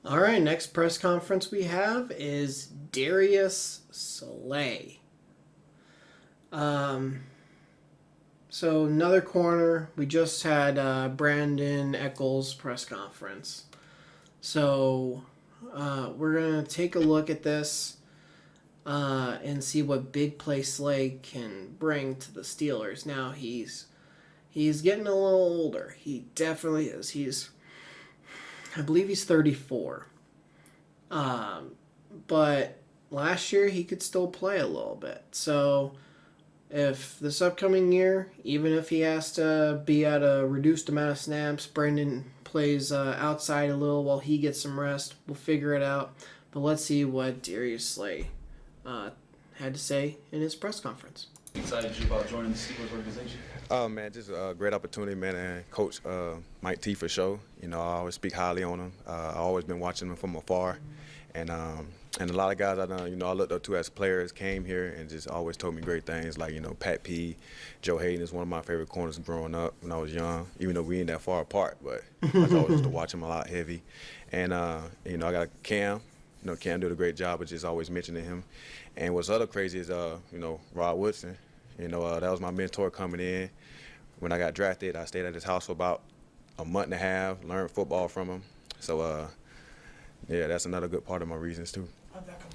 All right, next press conference we have is Darius Slay. Um, so another corner. We just had Brandon Eccles press conference. So we're gonna take a look at this and see what big play Slay can bring to the Steelers. Now he's getting a little older. He definitely is. I believe he's 34. But last year he could still play a little bit. So if this upcoming year, even if he has to be at a reduced amount of snaps, Brandon plays outside a little while he gets some rest. We'll figure it out. But let's see what Darius Slay had to say in his press conference. Excited you about joining the Steelers organization? Oh man, just a great opportunity, man, and Coach Mike T for sure. You know, I always speak highly on him. I always been watching him from afar, and a lot of guys I looked up to as players came here and just always told me great things. Like Pat P, Joe Hayden is one of my favorite corners growing up when I was young. Even though we ain't that far apart, but I always used to watch him a lot heavy. And I got Cam. Cam did a great job of just always mentioning him. And what's other crazy is Rod Woodson. That was my mentor coming in. When I got drafted, I stayed at his house for about a month and a half, learned football from him. So, that's another good part of my reasons, too. How'd that come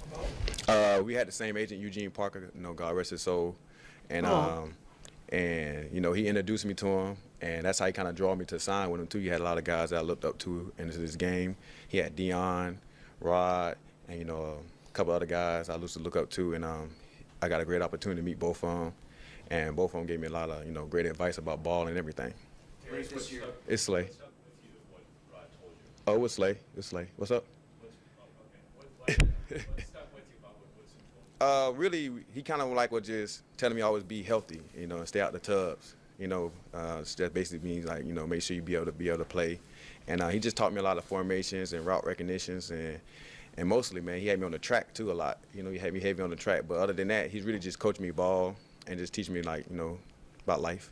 about? We had the same agent, Eugene Parker, God rest his soul. And, he introduced me to him, and that's how he kind of drew me to sign with him, too. He had a lot of guys that I looked up to in his game. He had Dion, Rod, and, a couple other guys I used to look up to, and I got a great opportunity to meet both of them. And both of them gave me a lot of, great advice about ball and everything. This year. It's Slay. Oh, it's Slay. It's Slay. What's up? Really, he kind of was just telling me always be healthy, and stay out the tubs. That basically means make sure you be able to play. And he just taught me a lot of formations and route recognitions and mostly, man, he had me on the track too a lot. He had me heavy on the track. But other than that, he's really just coached me ball and just teach me about life.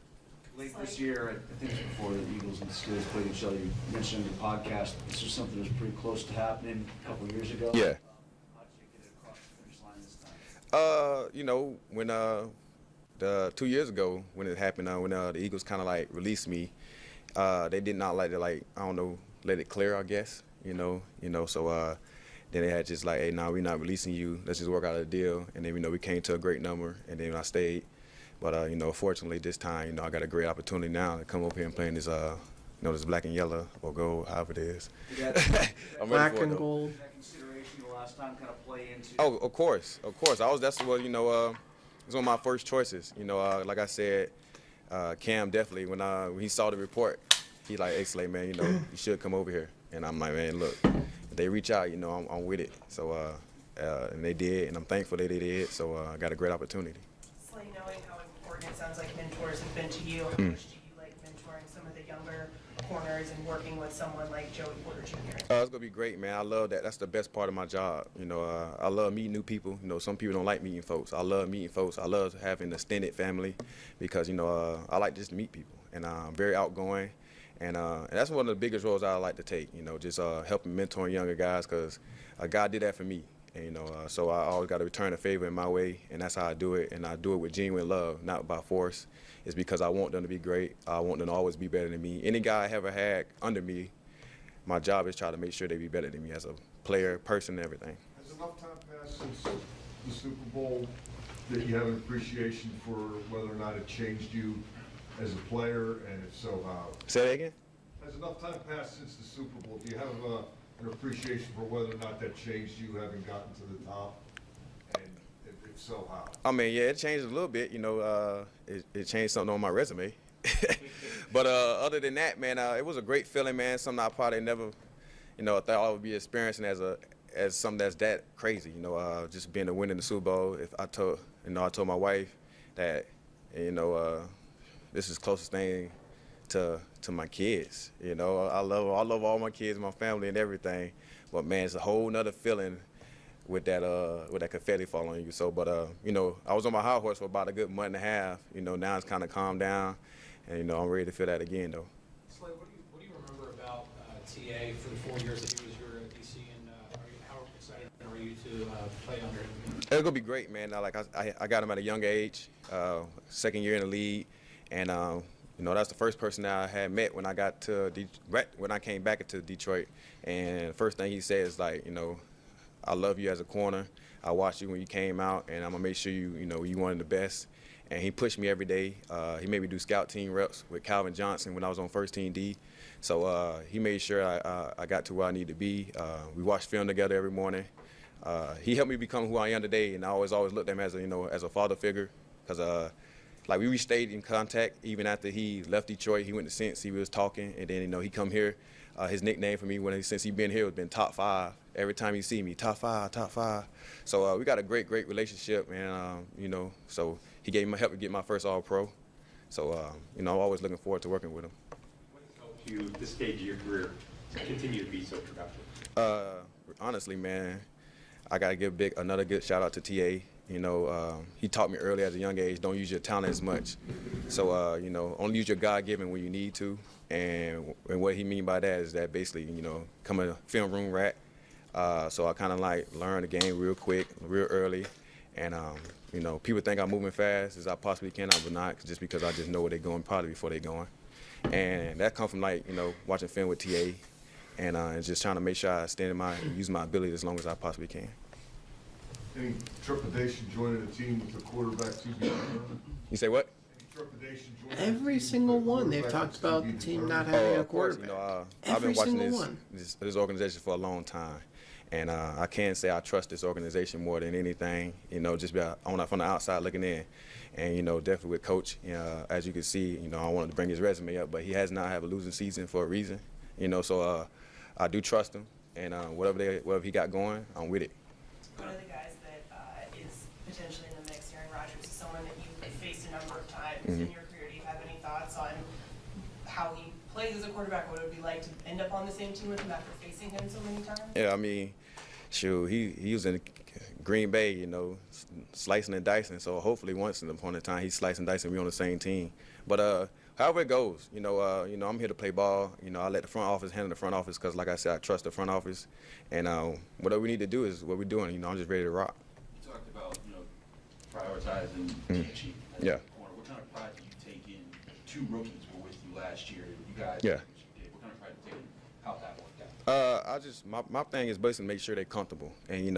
Late this year, I think it was before the Eagles and the Steelers played each other, you mentioned in the podcast this was something that was pretty close to happening a couple of years ago. Yeah. How did you get it across the finish line this time? When the 2 years ago when it happened, when the Eagles kind of released me, they did not like to let it clear, I guess. So then they had just hey, nah, we're not releasing you. Let's just work out a deal. And then we came to a great number, and then I stayed. But fortunately this time, I got a great opportunity now to come up here and play in this this black and yellow or gold, however it is. I'm Black ready for it, and though. gold. Did that consideration the last time kind of play into? Oh, of course. That's what it was one of my first choices. Like I said, Cam definitely when he saw the report, he hey Slay, man, you should come over here. And I'm like, man, look, if they reach out, I'm with it. So and they did, and I'm thankful that they did. So I got a great opportunity. Slay, knowing how important it sounds like mentors have been to you, how much do you like mentoring some of the younger corners and working with someone like Joey Porter Jr.? It's gonna be great, man. I love that. That's the best part of my job. I love meeting new people. Some people don't like meeting folks. I love meeting folks. I love having an extended family because I like just to meet people, and I'm very outgoing, and that's one of the biggest roles I like to take. Just helping mentoring younger guys because God did that for me. And, so I always got to return a favor in my way, and that's how I do it. And I do it with genuine love, not by force. It's because I want them to be great. I want them to always be better than me. Any guy I ever had under me, my job is try to make sure they be better than me as a player, person, everything. Has enough time passed since the Super Bowl that you have an appreciation for whether or not it changed you as a player, and if so, how? Say that again? Has enough time passed since the Super Bowl? Do you have an appreciation for whether or not that changed you having gotten to the top? And if so, how? I mean, yeah, it changed a little bit. It changed something on my resume. But other than that, man, it was a great feeling, man. Something I probably never, thought I would be experiencing as something that's that crazy. Just being a win in the Super Bowl. If I told my wife that, this is the closest thing to my kids. I love all my kids, my family, and everything. But man, it's a whole nother feeling with that confetti falling on you. So, but I was on my high horse for about a good month and a half. Now it's kind of calmed down, and I'm ready to feel that again though. Slay, what do you remember about TA for the 4 years that he was here at DC? play under him? It's gonna be great, man. I got him at a young age, second year in the league, and that's the first person that I had met when I got to when I came back into Detroit. And the first thing he said is like, I love you as a corner. I watched you when you came out, and I'm gonna make sure you one of the best. And he pushed me every day. He made me do scout team reps with Calvin Johnson when I was on first team D. So he made sure I got to where I need to be. We watched film together every morning. He helped me become who I am today, and I always looked at him as a father figure, because we stayed in contact even after he left Detroit. He went to Cincy, we was talking, and then he come here. His nickname for me since he been here has been top 5. Every time he see me, top 5, top 5. So we got a great relationship, man. So he gave me help to get my first All-Pro. So I'm always looking forward to working with him. What has helped you at this stage of your career to continue to be so productive? Honestly, man, I got to give another good shout out to TA. He taught me early as a young age, don't use your talent as much. So, only use your God-given when you need to. And what he mean by that is that basically, come a film room rat. So I kind of learn the game real quick, real early. And, people think I'm moving fast as I possibly can, but not, just because I just know where they're going probably before they're going. And that comes from watching film with TA and just trying to make sure I use my ability as long as I possibly can. Any trepidation joining a team with a quarterback to be determined? You say what? Any trepidation joining a Every team single with a one, they've quarterback talked to about be the team determined? not having a Of course, quarterback. I've been Every watching single one. this organization for a long time, and I can't say I trust this organization more than anything. Just from the outside looking in, and definitely with Coach. As you can see, I wanted to bring his resume up, but he has not had a losing season for a reason. So I do trust him, and whatever he got going, I'm with it. One of the guys that is potentially in the mix, Aaron Rodgers, is someone that you've faced a number of times in your career. Do you have any thoughts on how he plays as a quarterback? What it would be like to end up on the same team with him after facing him so many times? Yeah, I mean, shoot, he was in Green Bay, slicing and dicing. So hopefully once in upon a time he's slicing and dicing, we on the same team. But however it goes, I'm here to play ball. I let the front office handle the front office because, like I said, I trust the front office. And whatever we need to do is what we're doing. I'm just ready to rock. You talked about, prioritizing teaching as Yeah. a corner. What kind of pride do you take in 2 rookies were with you last year? You guys, Yeah. what you did. What kind of pride do you take in how that worked out? My thing is basically make sure they're comfortable. And,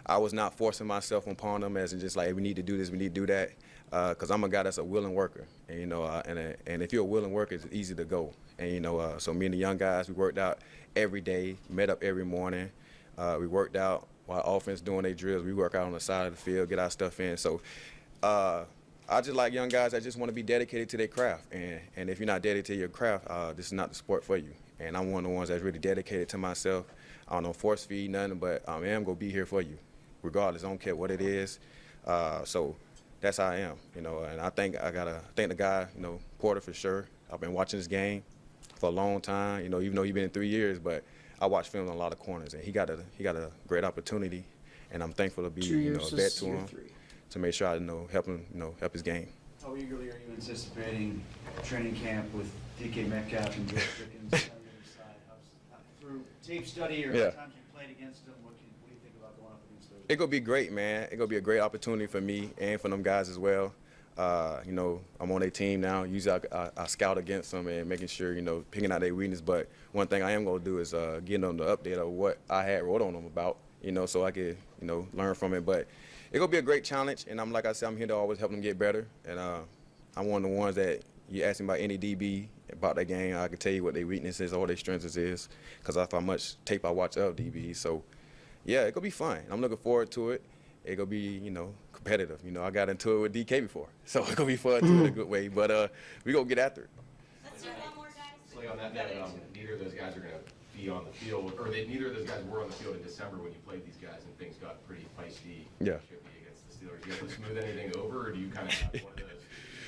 I was not forcing myself upon them as in just like, hey, we need to do this, we need to do that. Because I'm a guy that's a willing worker. And, and if you're a willing worker, it's easy to go. And, so me and the young guys, we worked out every day, met up every morning. We worked out while offense doing their drills. We work out on the side of the field, get our stuff in. So I just like young guys that just want to be dedicated to their craft. And if you're not dedicated to your craft, this is not the sport for you. And I'm one of the ones that's really dedicated to myself. I don't force feed nothing, but I am going to be here for you, regardless. I don't care what it is. So that's how I am, and I think I gotta thank the guy, Porter for sure. I've been watching this game for a long time, even though he's been in 3 years, but I watch film on a lot of corners, and he got a great opportunity, and I'm thankful to be, 2 years, a vet this to year him 3. to make sure I help him, help his game. How eagerly are you anticipating training camp with DK Metcalf and George Pickens on the other side? Through tape study or Yeah. times you played against them, what do you think about going up against those? It's gonna be great, man. It's gonna be a great opportunity for me and for them guys as well. I'm on their team now. Usually I scout against them and making sure, picking out their weakness. But one thing I am gonna do is getting them the update of what I had wrote on them about, so I could, learn from it. But it's gonna be a great challenge, and like I said, I'm here to always help them get better. And I'm one of the ones that you ask me about any DB about that game, I can tell you what their weaknesses or their strengths is, because of how much tape I watch of DBs. So yeah, it's gonna be fun. I'm looking forward to it. It's gonna be, competitive. I got into it with DK before, so it's gonna be fun too in a good way. But we gonna get after it. Let's do one more, guys. So on that note, neither of those guys are going to be on the field, or neither of those guys were on the field in December when you played these guys, and things got pretty feisty. Yeah. Chippy against the Steelers. Do you have to smooth anything over, or do you kind of have one of those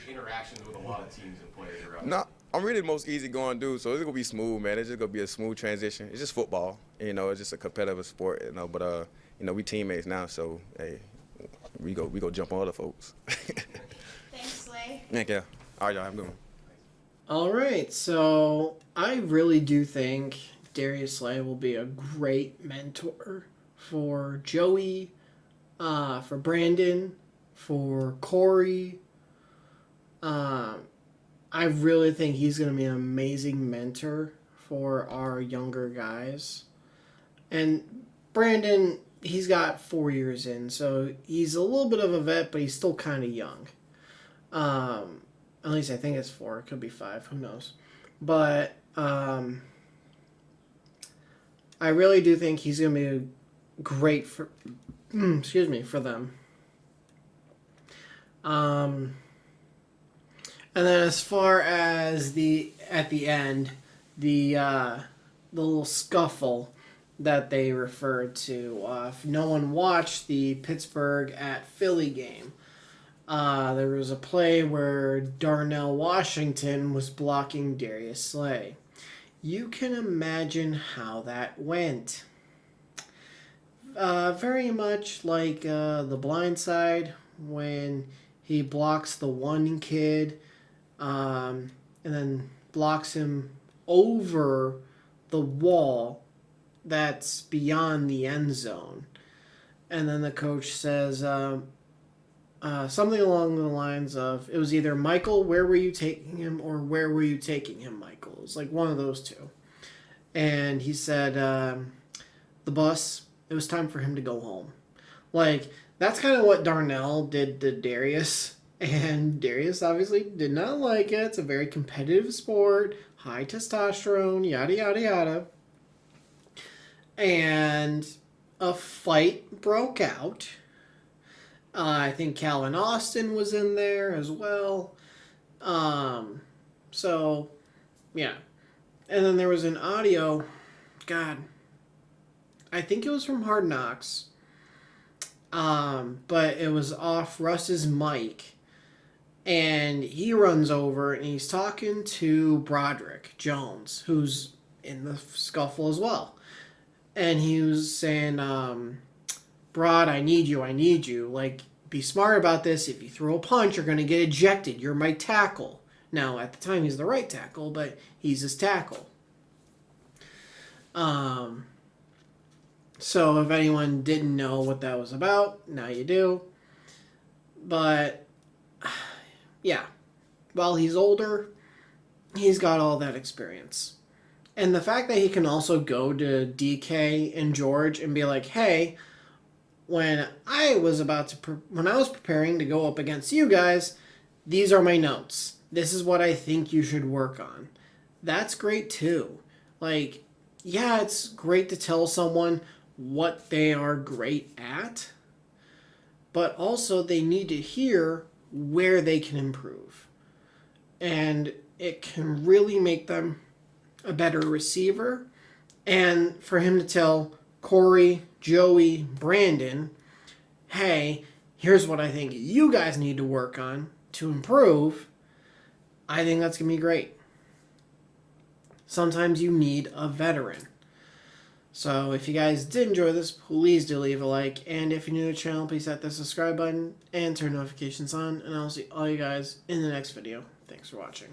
interactions with a lot of teams and players around? No, I'm really the most easygoing dude, so it's gonna be smooth, man. It's just gonna be a smooth transition. It's just football, it's just a competitive sport, But we teammates now, so hey, we go jump on other folks. Thanks, Slay. Thank you. All right, y'all, have a good one. All right, so I really do think Darius Slay will be a great mentor for Joey, for Brandon, for Corey. I really think he's going to be an amazing mentor for our younger guys. And Brandon, he's got 4 years in, so he's a little bit of a vet, but he's still kind of young. At least I think it's 4. It could be 5. Who knows? But I really do think he's going to be great for for them. And then as far as at the end, the little scuffle that they referred to. If no one watched the Pittsburgh at Philly game, there was a play where Darnell Washington was blocking Darius Slay. You can imagine how that went. Very much like The Blind Side, when he blocks the one kid and then blocks him over the wall that's beyond the end zone. And then the coach says something along the lines of, it was either Michael, where were you taking him, or where were you taking him, Michael? It was like one of those two. And he said, the bus, it was time for him to go home. Like, that's kind of what Darnell did to Darius. And Darius obviously did not like it. It's a very competitive sport, high testosterone, yada, yada, yada. And a fight broke out. I think Calvin Austin was in there as well. So, yeah. And then there was an audio, God, I think it was from Hard Knocks. But it was off Russ's mic. And he runs over and he's talking to Broderick Jones, who's in the scuffle as well. And he was saying, Brod, I need you. Like, be smart about this. If you throw a punch, you're going to get ejected. You're my tackle. Now, at the time, he's the right tackle, but he's his tackle. So if anyone didn't know what that was about, now you do. But, yeah. While he's older, he's got all that experience. And the fact that he can also go to DK and George and be like, hey, when I was preparing to go up against you guys, these are my notes. This is what I think you should work on. That's great too. Like, yeah, it's great to tell someone what they are great at, but also they need to hear where they can improve. And it can really make them a better receiver. And for him to tell Corey, Joey, Brandon, hey, here's what I think you guys need to work on to improve, I think that's going to be great. Sometimes you need a veteran. So if you guys did enjoy this, please do leave a like. And if you're new to the channel, please hit the subscribe button and turn notifications on. And I'll see all you guys in the next video. Thanks for watching.